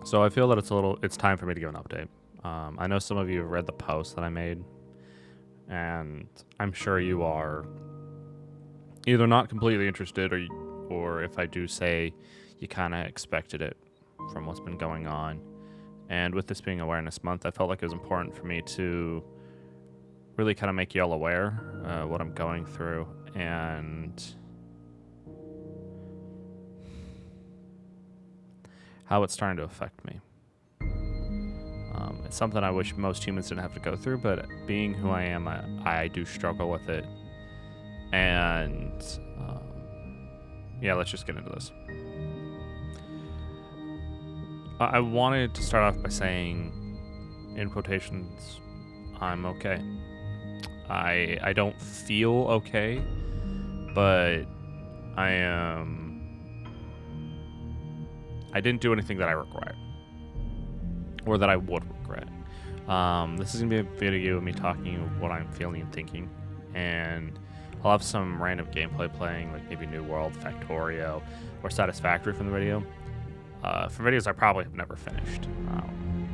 So I feel that it's time for me to give an update. I know some of you have read the post that I made, and I'm sure you are either not completely interested, or if I do say you kind of expected it from what's been going on. And with this being Awareness Month, I felt like it was important for me to really kind of make y'all aware what I'm going through and how it's starting to affect me. It's something I wish most humans didn't have to go through, but being who I am, I do struggle with it. And yeah, let's just get into this. I wanted to start off by saying, in quotations, I'm okay. I don't feel okay, but I didn't do anything that I regret, or that I would regret. This is going to be a video of me talking of what I'm feeling and thinking, and I'll have some random gameplay playing, like maybe New World, Factorio, or Satisfactory from the video. For videos I probably have never finished.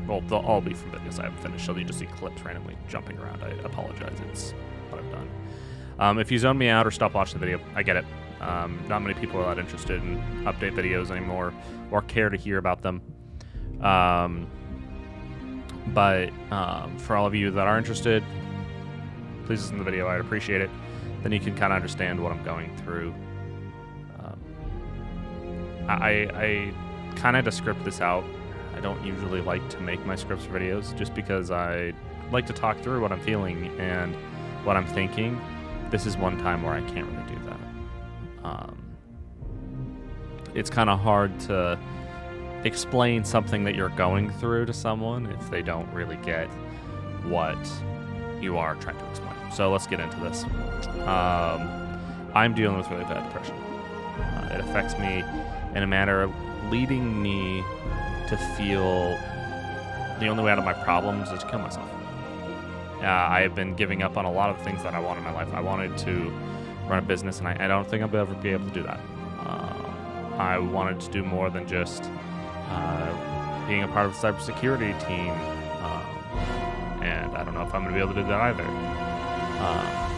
Well, they'll all be from videos I haven't finished, so you just see clips randomly jumping around. I apologize, it's what I've done. If you zone me out or stop watching the video, I get it. Not many people are that interested in update videos anymore or care to hear about them. But for all of you that are interested, please listen to the video. I'd appreciate it. Then you can kind of understand what I'm going through. I kind of had to script this out. I don't usually like to make my scripts for videos just because I like to talk through what I'm feeling and what I'm thinking. This is one time where I can't really do that. It's kind of hard to explain something that you're going through to someone if they don't really get what you are trying to explain. So let's get into this. I'm dealing with really bad depression. It affects me in a manner leading me to feel the only way out of my problems is to kill myself. I have been giving up on a lot of things that I want in my life. I wanted to run a business, and I don't think I'll ever be able to do that. I wanted to do more than just being a part of the cybersecurity team, and I don't know if I'm going to be able to do that either.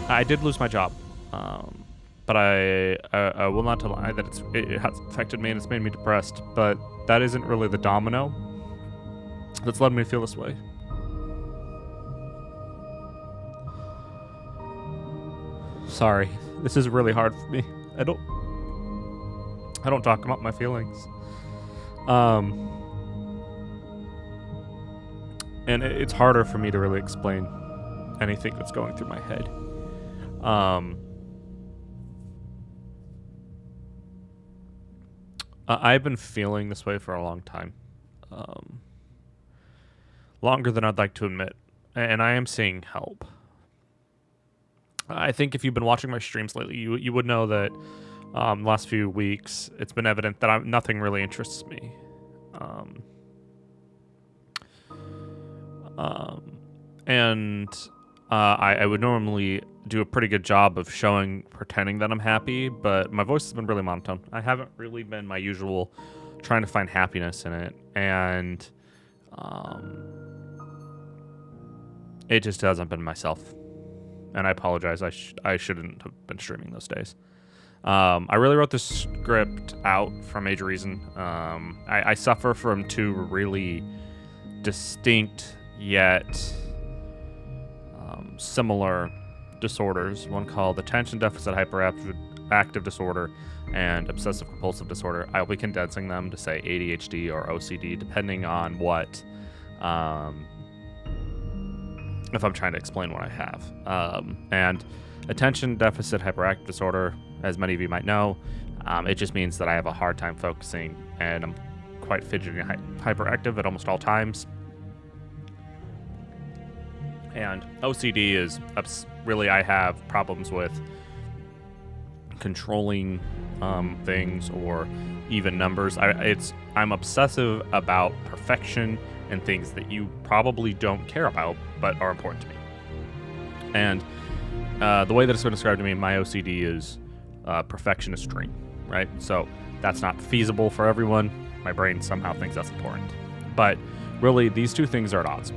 I did lose my job, but I will not lie that it has affected me and it's made me depressed, but that isn't really the domino that's led me to feel this way. Sorry, this is really hard for me. I don't talk about my feelings. And it's harder for me to really explain anything that's going through my head. I've been feeling this way for a long time. Longer than I'd like to admit. And I am seeing help. I think if you've been watching my streams lately, you would know that last few weeks, it's been evident that nothing really interests me. I would normally do a pretty good job of pretending that I'm happy, but my voice has been really monotone. I haven't really been my usual trying to find happiness in it, and it just hasn't been myself. And I apologize. I shouldn't have been streaming those days. I really wrote this script out for a major reason. I suffer from two really distinct yet similar disorders. One called attention deficit hyperactive disorder and obsessive compulsive disorder. I'll be condensing them to say ADHD or OCD, depending on what, if I'm trying to explain what I have. And attention deficit hyperactive disorder, as many of you might know, it just means that I have a hard time focusing and I'm quite fidgety and hyperactive at almost all times. And OCD is really, I have problems with controlling things or even numbers. I'm obsessive about perfection and things that you probably don't care about but are important to me. And the way that it's been described to me, my OCD is perfection extreme, right? So that's not feasible for everyone. My brain somehow thinks that's important. But really, these two things are at odds.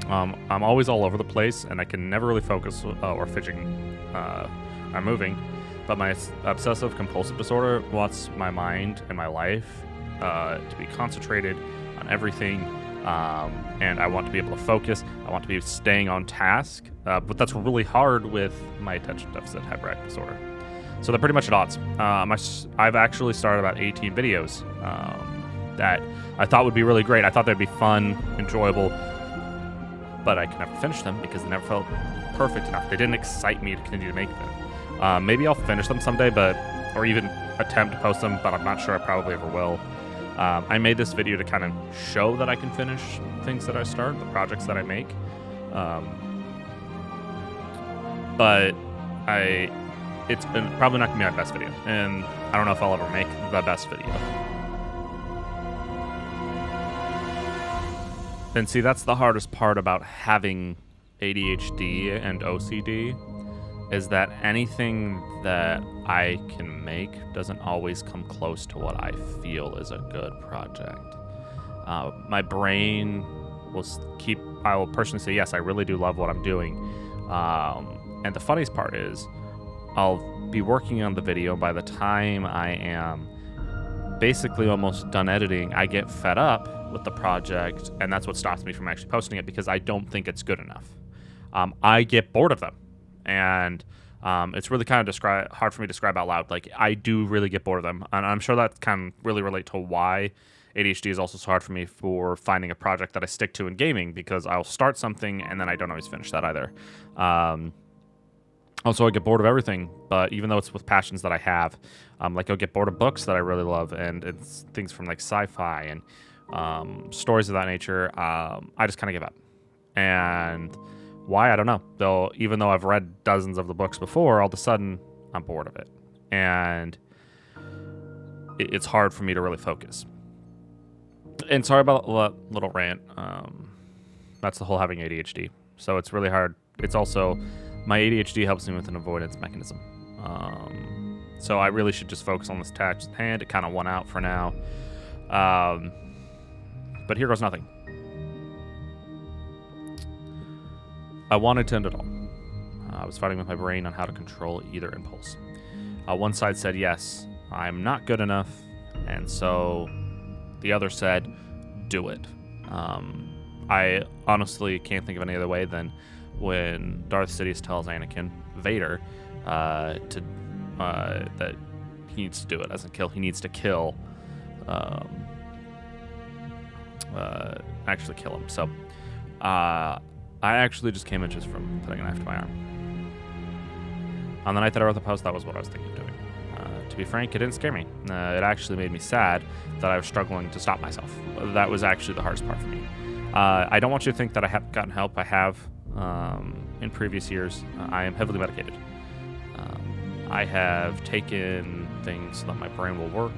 I'm always all over the place, and I can never really focus or fidgeting or moving. But my obsessive compulsive disorder wants my mind and my life to be concentrated on everything, and I want to be able to focus. I want to be staying on task, but that's really hard with my attention deficit hyperactive disorder. So they're pretty much at odds. I've actually started about 18 videos that I thought would be really great. I thought they'd be fun, enjoyable, but I could never finish them because they never felt perfect enough. They didn't excite me to continue to make them. Maybe I'll finish them someday, or even attempt to post them, but I'm not sure I probably ever will. I made this video to kind of show that I can finish things that I start, the projects that I make. But it's probably not going to be my best video, and I don't know if I'll ever make the best video. And see, that's the hardest part about having ADHD and OCD, is that anything that I can make doesn't always come close to what I feel is a good project. My brain I will personally say, yes, I really do love what I'm doing. And the funniest part is, I'll be working on the video. By the time I am basically almost done editing, I get fed up with the project, and that's what stops me from actually posting it, because I don't think it's good enough. I get bored of them, and it's really kind of hard for me to describe out loud. Like, I do really get bored of them, and I'm sure that can really relate to why ADHD is also so hard for me for finding a project that I stick to in gaming, because I'll start something and then I don't always finish that either. Also, I get bored of everything, but even though it's with passions that I have, like I'll get bored of books that I really love, and it's things from like sci-fi and stories of that nature. I just kind of give up. And why? I don't know. Though, even though I've read dozens of the books before, all of a sudden I'm bored of it, and it's hard for me to really focus. And sorry about the little rant. That's the whole having ADHD. So it's really hard. It's also, my ADHD helps me with an avoidance mechanism. So I really should just focus on this task at hand. It kind of won out for now. But here goes nothing. I wanted to end it all. I was fighting with my brain on how to control either impulse. One side said, yes, I'm not good enough. And so the other said, do it. I honestly can't think of any other way than when Darth Sidious tells Anakin, Vader, that he needs to do it. Doesn't kill. He needs to kill. Actually kill him. So, I actually just came inches from putting a knife to my arm. On the night that I wrote the post, that was what I was thinking of doing. To be frank, it didn't scare me. It actually made me sad that I was struggling to stop myself. That was actually the hardest part for me. I don't want you to think that I haven't gotten help. I have in previous years. I am heavily medicated. I have taken things so that my brain will work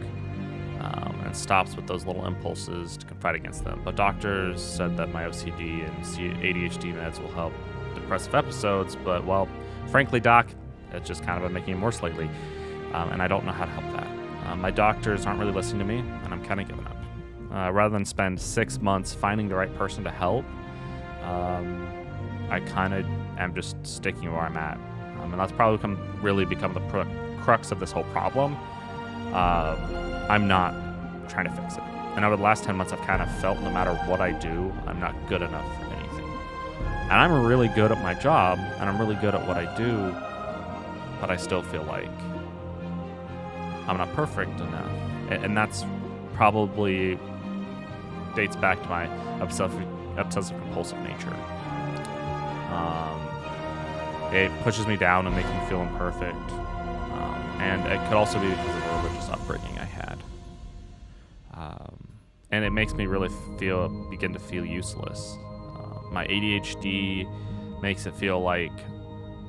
and stops with those little impulses to fight against them. But doctors said that my OCD and ADHD meds will help depressive episodes. But, well, frankly, Doc, it's just kind of been making it worse lately. And I don't know how to help that. My doctors aren't really listening to me, and I'm kind of giving up. Rather than spend 6 months finding the right person to help, I kind of am just sticking where I'm at. And that's probably really become the crux of this whole problem. I'm not trying to fix it. And over the last 10 months, I've kind of felt no matter what I do, I'm not good enough for anything. And I'm really good at my job, and I'm really good at what I do, but I still feel like I'm not perfect enough. And that's probably dates back to my obsessive compulsive nature. It pushes me down and makes me feel imperfect. And it could also be because of the religious upbringing I had. And it makes me really begin to feel useless. My ADHD makes it feel like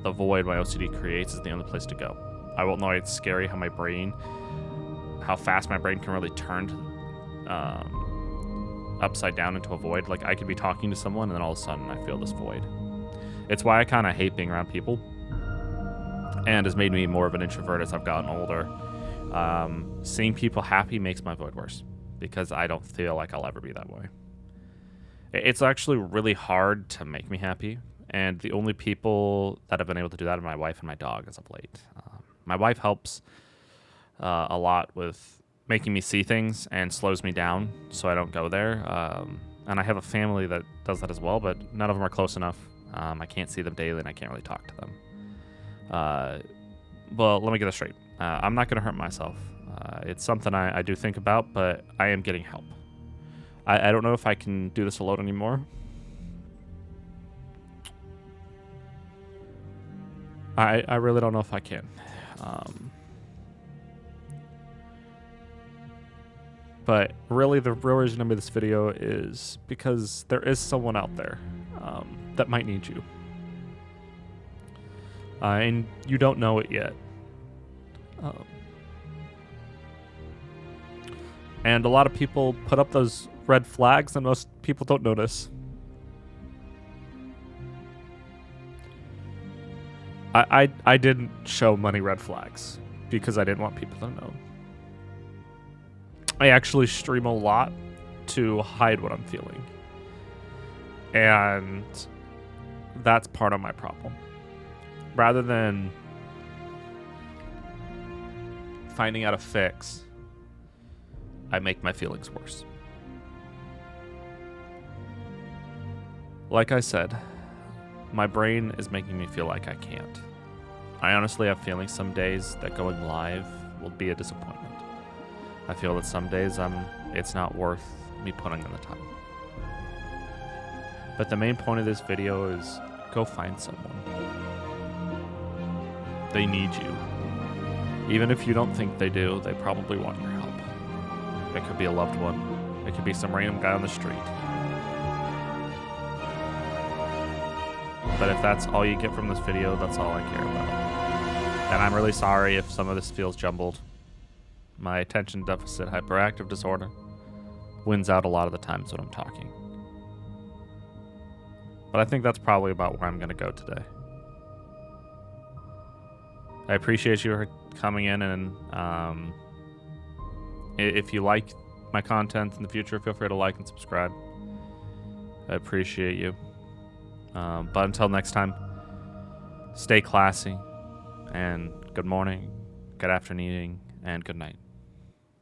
the void my OCD creates is the only place to go. I won't know, it's scary how fast my brain can really turn upside down into a void. Like, I could be talking to someone and then all of a sudden I feel this void. It's why I kind of hate being around people, and has made me more of an introvert as I've gotten older. Seeing people happy makes my void worse. because I don't feel like I'll ever be that way. It's actually really hard to make me happy, and the only people that have been able to do that are my wife and my dog as of late. My wife helps a lot with making me see things and slows me down so I don't go there. And I have a family that does that as well, but none of them are close enough. I can't see them daily, and I can't really talk to them. Well, let me get this straight. I'm not going to hurt myself. It's something I do think about, but I am getting help. I don't know if I can do this alone anymore. I really don't know if I can. But really, the real reason I made this video is because there is someone out there that might need you. And you don't know it yet. And a lot of people put up those red flags, and most people don't notice. I didn't show money red flags because I didn't want people to know. I actually stream a lot to hide what I'm feeling. And that's part of my problem. Rather than finding out a fix, I make my feelings worse. Like I said, my brain is making me feel like I can't. I honestly have feelings some days that going live will be a disappointment. I feel that some days it's not worth me putting in the time. But the main point of this video is go find someone. They need you. Even if you don't think they do, they probably want your help. It could be a loved one. It could be some random guy on the street. But if that's all you get from this video, that's all I care about. And I'm really sorry if some of this feels jumbled. My attention deficit hyperactive disorder wins out a lot of the times when I'm talking. But I think that's probably about where I'm going to go today. I appreciate you coming in, and if you like my content in the future, feel free to like and subscribe. I appreciate you. But until next time, stay classy, and good morning, good afternoon, and good night.